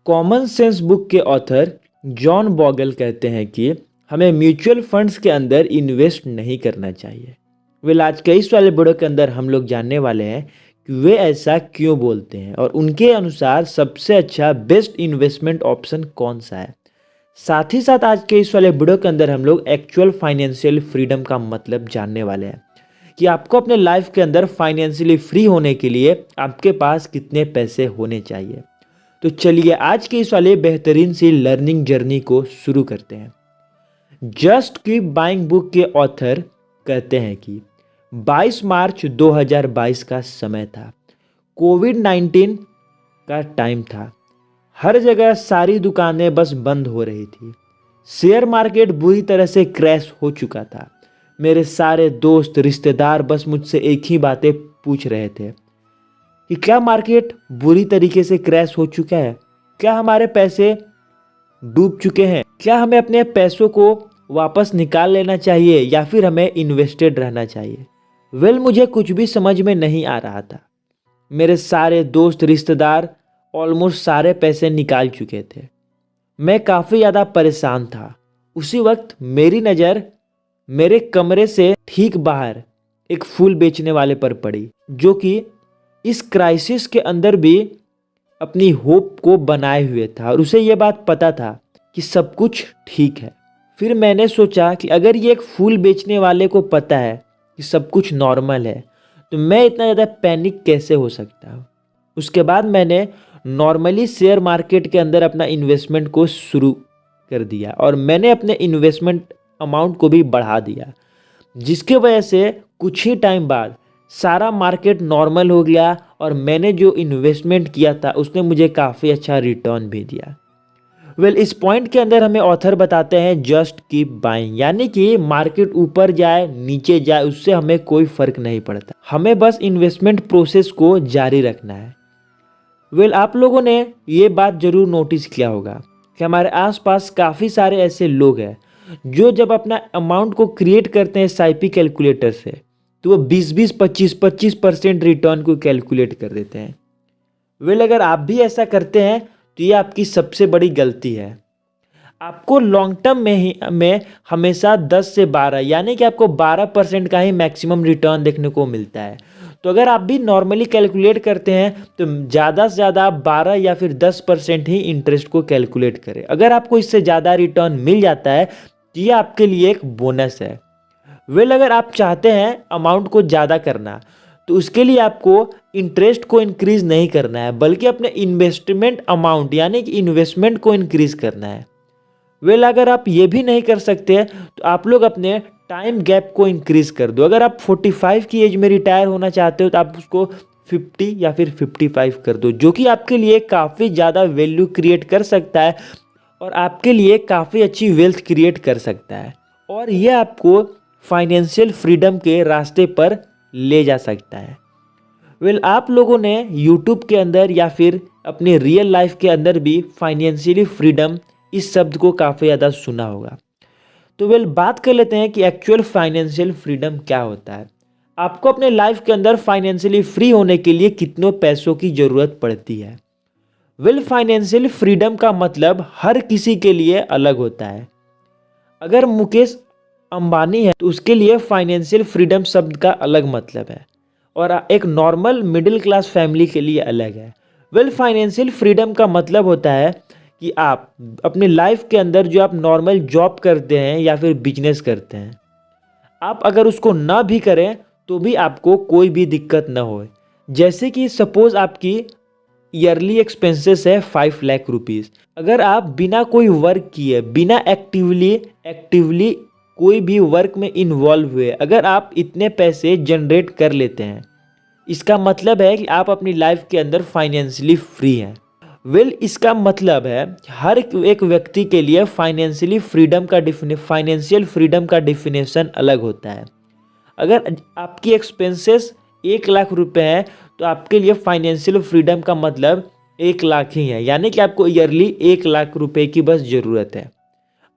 Common sense book के author John Bogle कहते हैं कि हमें म्यूचुअल फंड्स के अंदर इन्वेस्ट नहीं करना चाहिए। आज के इस वाले वीडियो के अंदर हम लोग जानने वाले हैं कि वे ऐसा क्यों बोलते हैं और उनके अनुसार सबसे अच्छा बेस्ट इन्वेस्टमेंट ऑप्शन कौन सा है। साथ ही साथ आज के इस वाले वीडियो के अंदर हम लोग एक्चुअल फाइनेंशियल फ्रीडम का मतलब जानने वाले हैं कि आपको अपने लाइफ के अंदर फाइनेंशियली फ्री होने के लिए आपके पास कितने पैसे होने चाहिए। तो चलिए आज के इस वाले बेहतरीन सी लर्निंग जर्नी को शुरू करते हैं। जस्ट कीप बाइंग बुक के ऑथर कहते हैं कि 22 मार्च 2022 का समय था। कोविड-19 का टाइम था। हर जगह सारी दुकानें बस बंद हो रही थी। शेयर मार्केट बुरी तरह से क्रैश हो चुका था। मेरे सारे दोस्त रिश्तेदार बस मुझसे एक ही बातें पूछ रहे थे कि क्या मार्केट बुरी तरीके से क्रैश हो चुका है, क्या हमारे पैसे डूब चुके हैं, क्या हमें अपने पैसों को वापस निकाल लेना चाहिए या फिर हमें इन्वेस्टेड रहना चाहिए। मुझे कुछ भी समझ में नहीं आ रहा था। मेरे सारे दोस्त रिश्तेदार ऑलमोस्ट सारे पैसे निकाल चुके थे। मैं काफ़ी ज़्यादा परेशान था। उसी वक्त मेरी नज़र मेरे कमरे से ठीक बाहर एक फूल बेचने वाले पर पड़ी, जो कि इस क्राइसिस के अंदर भी अपनी होप को बनाए हुए था और उसे ये बात पता था कि सब कुछ ठीक है। फिर मैंने सोचा कि अगर ये एक फूल बेचने वाले को पता है कि सब कुछ नॉर्मल है तो मैं इतना ज़्यादा पैनिक कैसे हो सकता हूँ। उसके बाद मैंने नॉर्मली शेयर मार्केट के अंदर अपना इन्वेस्टमेंट को शुरू कर दिया और मैंने अपने इन्वेस्टमेंट अमाउंट को भी बढ़ा दिया, जिसके वजह से कुछ ही टाइम बाद सारा मार्केट नॉर्मल हो गया और मैंने जो इन्वेस्टमेंट किया था उसने मुझे काफ़ी अच्छा रिटर्न भी दिया। इस पॉइंट के अंदर हमें ऑथर बताते हैं जस्ट कीप बाइंग, यानी कि मार्केट ऊपर जाए नीचे जाए उससे हमें कोई फ़र्क नहीं पड़ता, हमें बस इन्वेस्टमेंट प्रोसेस को जारी रखना है। आप लोगों ने ये बात ज़रूर नोटिस किया होगा कि हमारे आसपास काफ़ी सारे ऐसे लोग हैं जो जब अपना अमाउंट को क्रिएट करते हैं एसआईपी कैलकुलेटर से तो वो 20-20, 25-25% रिटर्न को कैलकुलेट कर देते हैं। अगर आप भी ऐसा करते हैं तो ये आपकी सबसे बड़ी गलती है। आपको लॉन्ग टर्म में हमेशा 10 से 12 यानी कि आपको 12% का ही मैक्सिमम रिटर्न देखने को मिलता है। तो अगर आप भी नॉर्मली कैलकुलेट करते हैं तो ज़्यादा से ज़्यादा आप 12 या फिर 10% ही इंटरेस्ट को कैलकुलेट करें। अगर आपको इससे ज़्यादा रिटर्न मिल जाता है तो ये आपके लिए एक बोनस है। अगर आप चाहते हैं अमाउंट को ज़्यादा करना तो उसके लिए आपको इंटरेस्ट को इंक्रीज़ नहीं करना है बल्कि अपने इन्वेस्टमेंट अमाउंट यानी कि इन्वेस्टमेंट को इंक्रीज़ करना है। अगर आप ये भी नहीं कर सकते तो आप लोग अपने टाइम गैप को इंक्रीज़ कर दो। अगर आप 45 की एज में रिटायर होना चाहते हो तो आप उसको 50 या फिर 55 कर दो, जो कि आपके लिए काफ़ी ज़्यादा वैल्यू क्रिएट कर सकता है और आपके लिए काफ़ी अच्छी वेल्थ क्रिएट कर सकता है और ये आपको फाइनेंशियल फ्रीडम के रास्ते पर ले जा सकता है। आप लोगों ने यूट्यूब के अंदर या फिर अपने रियल लाइफ के अंदर भी फाइनेंशियली फ्रीडम इस शब्द को काफ़ी ज़्यादा सुना होगा। तो बात कर लेते हैं कि एक्चुअल फाइनेंशियल फ्रीडम क्या होता है। आपको अपने लाइफ के अंदर फाइनेंशियली फ्री होने के लिए कितनों पैसों की ज़रूरत पड़ती है। फाइनेंशियल फ्रीडम का मतलब हर किसी के लिए अलग होता है। अगर मुकेश अंबानी है तो उसके लिए फाइनेंशियल फ्रीडम शब्द का अलग मतलब है और एक नॉर्मल मिडिल क्लास फैमिली के लिए अलग है। फाइनेंशियल फ्रीडम का मतलब होता है कि आप अपने लाइफ के अंदर जो आप नॉर्मल जॉब करते हैं या फिर बिजनेस करते हैं, आप अगर उसको ना भी करें तो भी आपको कोई भी दिक्कत ना हो। जैसे कि सपोज आपकी ईयरली एक्सपेंसेस है 5 लाख रुपीज़। अगर आप बिना कोई वर्क किए, बिना एक्टिवली कोई भी वर्क में इन्वॉल्व हुए अगर आप इतने पैसे जनरेट कर लेते हैं, इसका मतलब है कि आप अपनी लाइफ के अंदर फाइनेंशियली फ्री हैं। इसका मतलब है हर एक व्यक्ति के लिए फाइनेंशियल फ्रीडम का डिफिनेशन अलग होता है। अगर आपकी एक्सपेंसेस 1 लाख रुपए हैं तो आपके लिए फाइनेंशियल फ्रीडम का मतलब 1 लाख ही है, यानी कि आपको ईयरली 1 लाख रुपए की बस ज़रूरत है।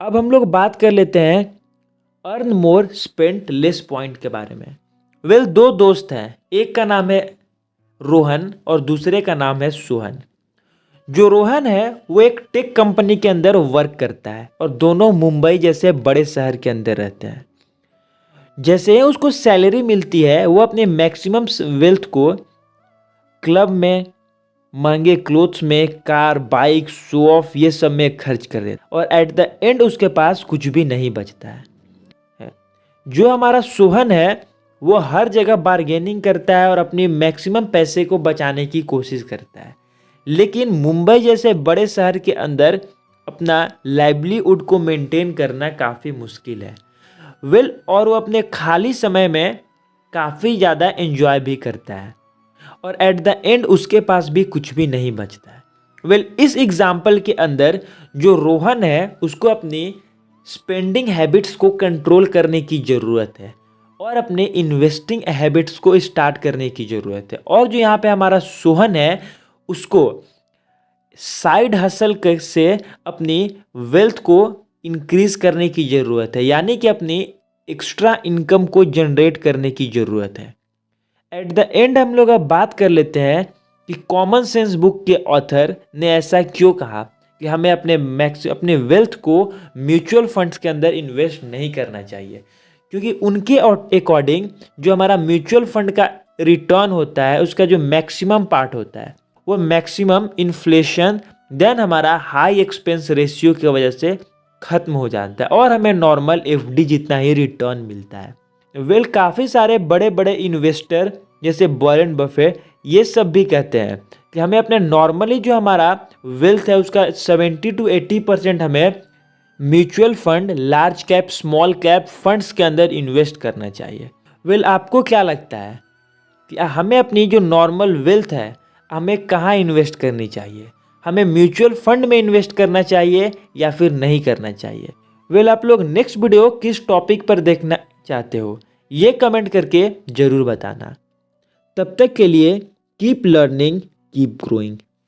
अब हम लोग बात कर लेते हैं earn more spent less point के बारे में। दो दोस्त हैं, एक का नाम है रोहन और दूसरे का नाम है सोहन। जो रोहन है वो एक टेक कंपनी के अंदर वर्क करता है और दोनों मुंबई जैसे बड़े शहर के अंदर रहते हैं। जैसे ही उसको सैलरी मिलती है वो अपने मैक्सिमम वेल्थ को क्लब में, महंगे क्लोथ्स में, कार, बाइक, शो ऑफ, ये सब में खर्च कर देता है और एट द एंड उसके पास कुछ भी नहीं बचता है। जो हमारा सोहन है वो हर जगह बार्गेनिंग करता है और अपनी मैक्सिमम पैसे को बचाने की कोशिश करता है, लेकिन मुंबई जैसे बड़े शहर के अंदर अपना लाइवलीहुड को मेंटेन करना काफ़ी मुश्किल है। और वो अपने खाली समय में काफ़ी ज़्यादा एंजॉय भी करता है और एट द एंड उसके पास भी कुछ भी नहीं बचता है। इस एग्जाम्पल के अंदर जो रोहन है उसको अपनी स्पेंडिंग हैबिट्स को कंट्रोल करने की ज़रूरत है और अपने इन्वेस्टिंग हैबिट्स को स्टार्ट करने की ज़रूरत है। और जो यहाँ पे हमारा सोहन है उसको साइड हसल से अपनी वेल्थ को इंक्रीज करने की ज़रूरत है, यानी कि अपनी एक्स्ट्रा इनकम को जनरेट करने की ज़रूरत है। एट द एंड हम लोग अब बात कर लेते हैं कि कॉमन सेंस बुक के ऑथर ने ऐसा क्यों कहा कि हमें अपने वेल्थ को म्यूचुअल फंड्स के अंदर इन्वेस्ट नहीं करना चाहिए, क्योंकि उनके अकॉर्डिंग जो हमारा म्यूचुअल फंड का रिटर्न होता है उसका जो मैक्सिमम पार्ट होता है वो मैक्सिमम इन्फ्लेशन देन हमारा हाई एक्सपेंस रेशियो की वजह से खत्म हो जाता है और हमें नॉर्मल एफडी जितना ही रिटर्न मिलता है। काफ़ी सारे बड़े बड़े इन्वेस्टर जैसे वॉरेन बफेट ये सब भी कहते हैं कि हमें अपने नॉर्मली जो हमारा वेल्थ है उसका 70 to 80% हमें mutual fund, large cap, small cap funds के अंदर इन्वेस्ट करना चाहिए। आपको क्या लगता है कि हमें अपनी जो नॉर्मल वेल्थ है हमें कहाँ इन्वेस्ट करनी चाहिए? हमें म्यूचुअल फंड में इन्वेस्ट करना चाहिए या फिर नहीं करना चाहिए? आप लोग नेक्स्ट वीडियो किस टॉपिक पर देखना चाहते हो ये कमेंट करके ज़रूर बताना। तब तक के लिए कीप लर्निंग, कीप ग्रोइंग।